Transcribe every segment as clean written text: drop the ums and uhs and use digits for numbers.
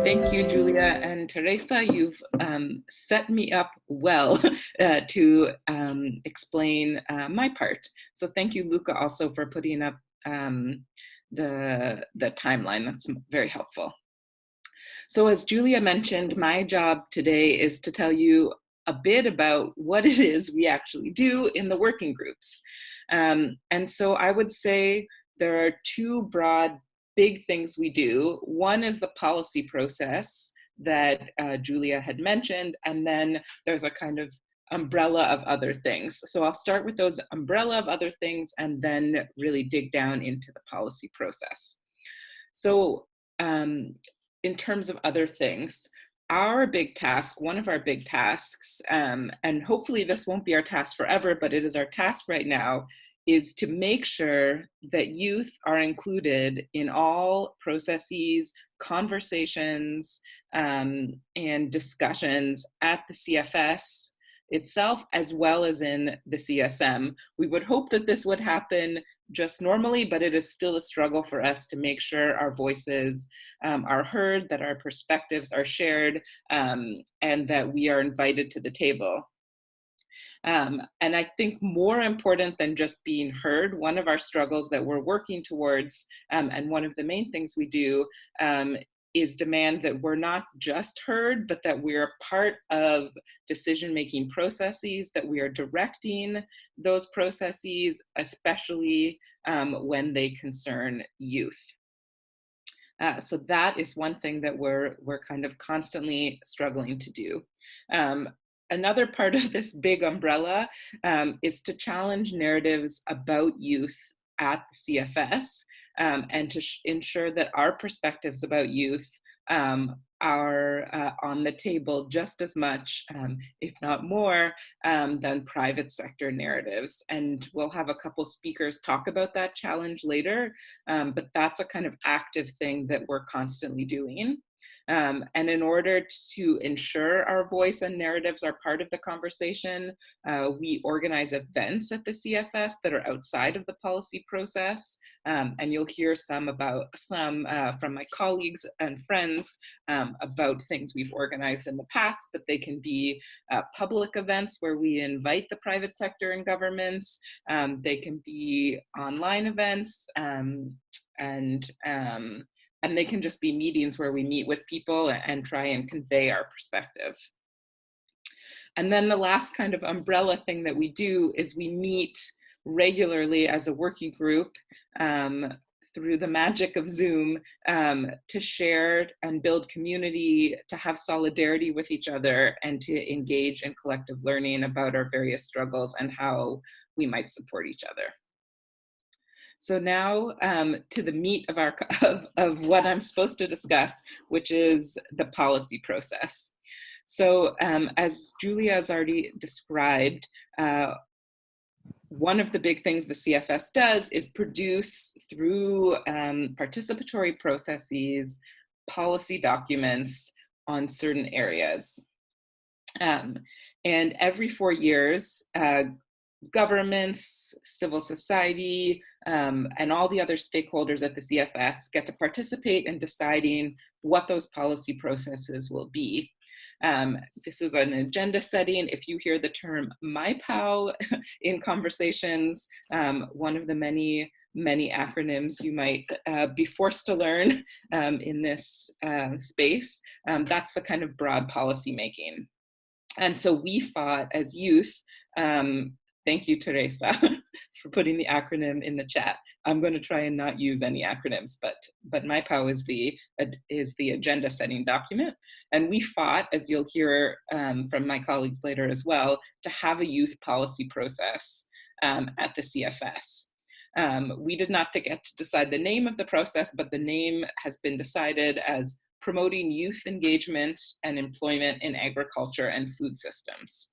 Thank you, Julia and Teresa. You've set me up well to explain my part. So thank you, Luca, also for putting up the timeline. That's very helpful. So as Julia mentioned, my job today is to tell you a bit about what it is we actually do in the working groups. And so I would say there are two broad big things we do. One is the policy process that Julia had mentioned, and then there's a kind of umbrella of other things. So I'll start with those umbrella of other things and then really dig down into the policy process. So in terms of other things, our big task, one of our big tasks, and hopefully this won't be our task forever, but it is our task right now, is to make sure that youth are included in all processes, conversations, and discussions at the CFS itself, as well as in the CSM. We would hope that this would happen just normally, but it is still a struggle for us to make sure our voices are heard, that our perspectives are shared, and that we are invited to the table. And I think more important than just being heard, one of our struggles that we're working towards, and one of the main things we do, is demand that we're not just heard, but that we're part of decision-making processes, that we are directing those processes, especially when they concern youth. So that is one thing that we're kind of constantly struggling to do. Another part of this big umbrella is to challenge narratives about youth at the CFS, and to ensure that our perspectives about youth are on the table just as much, if not more, than private sector narratives. And we'll have a couple speakers talk about that challenge later, but that's a kind of active thing that we're constantly doing. And in order to ensure our voice and narratives are part of the conversation, we organize events at the CFS that are outside of the policy process. And you'll hear some from my colleagues and friends about things we've organized in the past, but they can be public events where we invite the private sector and governments. They can be online events, and they can just be meetings where we meet with people and try and convey our perspective. And then the last kind of umbrella thing that we do is we meet regularly as a working group through the magic of Zoom to share and build community, to have solidarity with each other, and to engage in collective learning about our various struggles and how we might support each other. So now to the meat of what I'm supposed to discuss, which is the policy process. So as Julia has already described, one of the big things the CFS does is produce, through participatory processes, policy documents on certain areas. And every 4 years, governments, civil society, and all the other stakeholders at the CFS get to participate in deciding what those policy processes will be. This is an agenda setting. If you hear the term MyPow in conversations, one of the many acronyms you might be forced to learn in this space, that's the kind of broad policy making. And so we fought as youth. Thank you, Teresa, for putting the acronym in the chat. I'm going to try and not use any acronyms, but MyPow is the agenda setting document. And we fought, as you'll hear from my colleagues later as well, to have a youth policy process at the CFS. We did not get to decide the name of the process, but the name has been decided as Promoting Youth Engagement and Employment in Agriculture and Food Systems.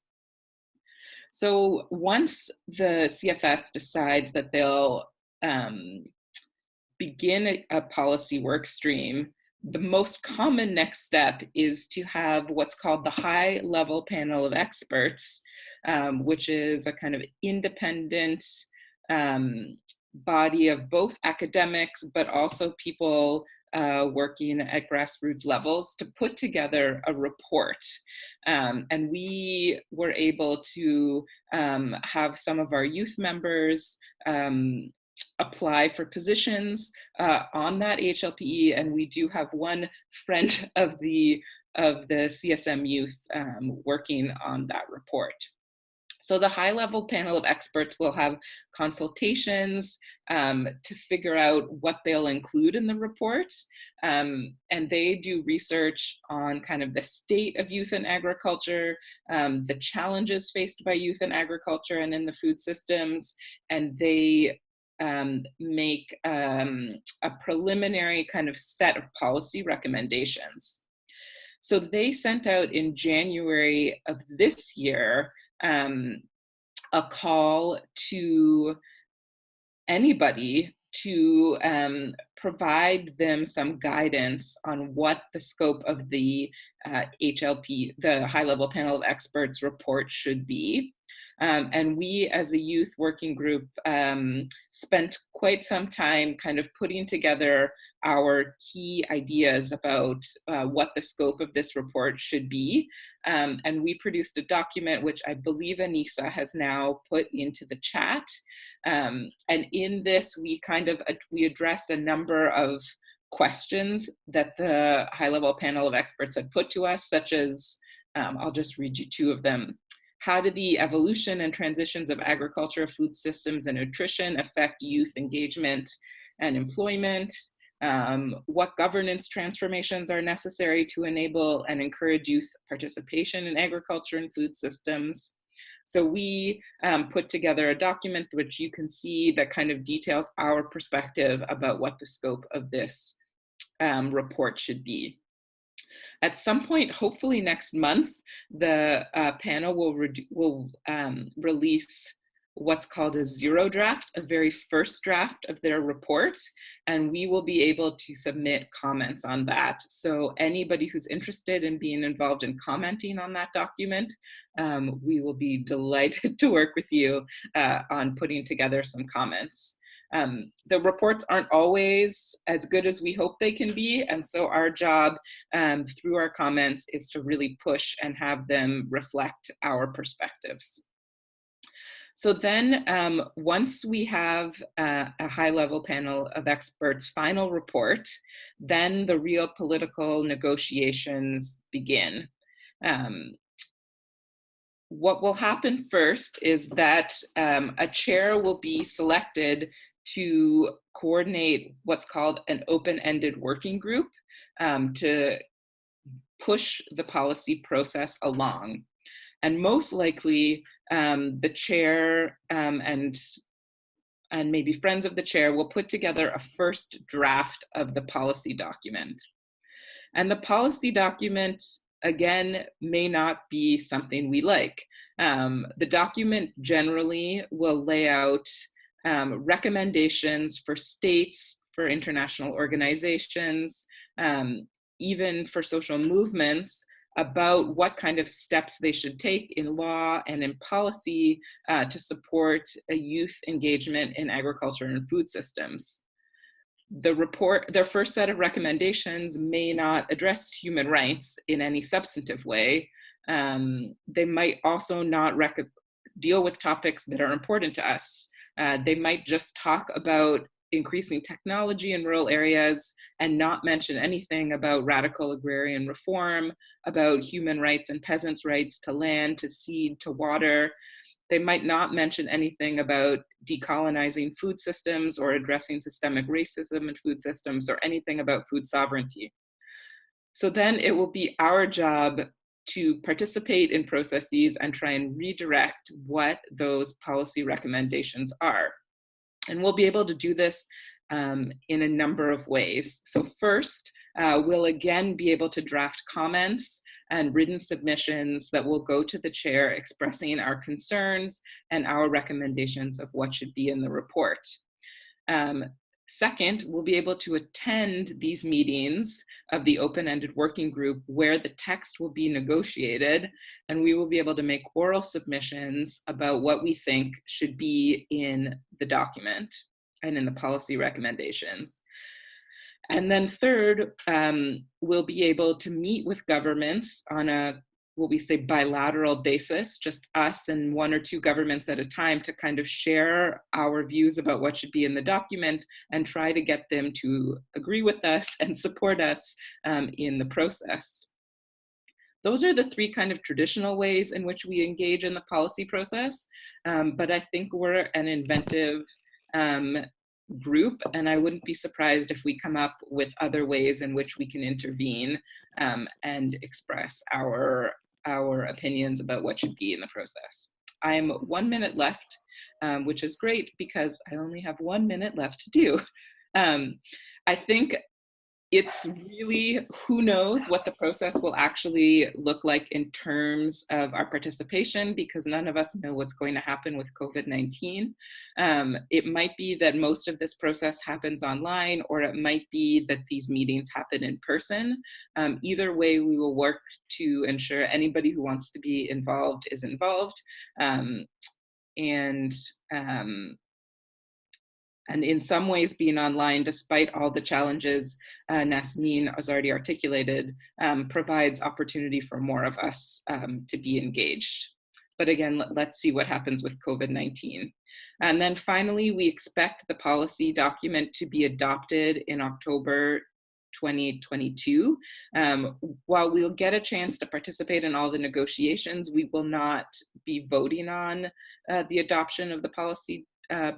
So once the CFS decides that they'll begin a policy work stream, the most common next step is to have what's called the high-level panel of experts, which is a kind of independent body of both academics, but also people working at grassroots levels to put together a report. And we were able to have some of our youth members apply for positions on that HLPE, and we do have one friend of the CSM Youth working on that report. So the high-level panel of experts will have consultations to figure out what they'll include in the report. And they do research on kind of the state of youth in agriculture, the challenges faced by youth in agriculture and in the food systems, and they make a preliminary kind of set of policy recommendations. So they sent out in January of this year a call to anybody to provide them some guidance on what the scope of the HLP, the high-level panel of experts report should be. And we as a youth working group spent quite some time kind of putting together our key ideas about what the scope of this report should be. And we produced a document which I believe Anissa has now put into the chat. And in this, we addressed a number of questions that the high-level panel of experts had put to us, such as, I'll just read you two of them. How do the evolution and transitions of agriculture, food systems, and nutrition affect youth engagement and employment? What governance transformations are necessary to enable and encourage youth participation in agriculture and food systems? So we put together a document which you can see that kind of details our perspective about what the scope of this report should be. At some point, hopefully next month, the panel will release what's called a zero draft, a very first draft of their report, and we will be able to submit comments on that. So anybody who's interested in being involved in commenting on that document, we will be delighted to work with you on putting together some comments. The reports aren't always as good as we hope they can be, and so our job through our comments is to really push and have them reflect our perspectives. So then once we have a high-level panel of experts' final report, then the real political negotiations begin. What will happen first is that a chair will be selected to coordinate what's called an open-ended working group to push the policy process along. And most likely, the chair and maybe friends of the chair will put together a first draft of the policy document. And the policy document, again, may not be something we like. The document generally will lay out recommendations for states, for international organizations, even for social movements, about what kind of steps they should take in law and in policy to support a youth engagement in agriculture and food systems. The report, their first set of recommendations may not address human rights in any substantive way. They might also not deal with topics that are important to us. They might just talk about increasing technology in rural areas and not mention anything about radical agrarian reform, about human rights and peasants' rights to land, to seed, to water. They might not mention anything about decolonizing food systems or addressing systemic racism in food systems or anything about food sovereignty. So then it will be our job to participate in processes and try and redirect what those policy recommendations are. And we'll be able to do this in a number of ways. So first, we'll again be able to draft comments and written submissions that will go to the chair expressing our concerns and our recommendations of what should be in the report. Second, we'll be able to attend these meetings of the open-ended working group where the text will be negotiated, and we will be able to make oral submissions about what we think should be in the document. and in the policy recommendations. And then third, we'll be able to meet with governments on a, what we say, bilateral basis, just us and one or two governments at a time, to kind of share our views about what should be in the document and try to get them to agree with us and support us in the process. Those are the three kind of traditional ways in which we engage in the policy process, but I think we're an inventive group, and I wouldn't be surprised if we come up with other ways in which we can intervene and express our opinions about what should be in the process. I'm 1 minute left, which is great because I only have 1 minute left to do. I think it's really, who knows what the process will actually look like in terms of our participation, because none of us know what's going to happen with COVID-19. It might be that most of this process happens online, or it might be that these meetings happen in person. Either way, we will work to ensure anybody who wants to be involved is involved. And in some ways, being online, despite all the challenges Nasmeen has already articulated, provides opportunity for more of us to be engaged. But again, let's see what happens with COVID-19. And then finally, we expect the policy document to be adopted in October 2022. While we'll get a chance to participate in all the negotiations, we will not be voting on the adoption of the policy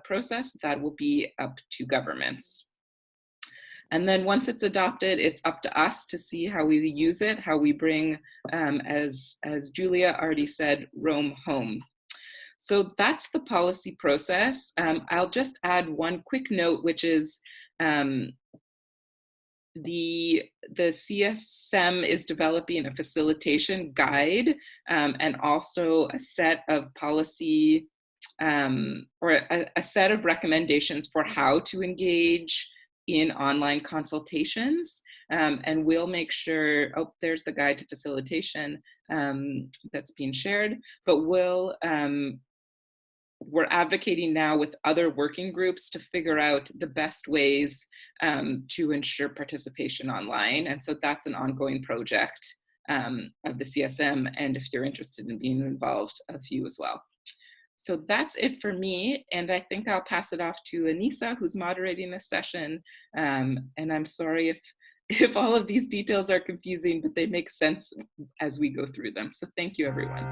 process. That will be up to governments. And then once it's adopted, it's up to us to see how we use it, how we bring, as Julia already said, Rome home. So that's the policy process. I'll just add one quick note, which is the CSM is developing a facilitation guide and also a set of policy or a set of recommendations for how to engage in online consultations. And we'll make sure, oh, there's the guide to facilitation that's being shared, but we're advocating now with other working groups to figure out the best ways to ensure participation online. And so that's an ongoing project of the CSM. And if you're interested in being involved, a few as well. So that's it for me, and I think I'll pass it off to Anissa, who's moderating this session. And I'm sorry if all of these details are confusing, but they make sense as we go through them. So thank you, everyone.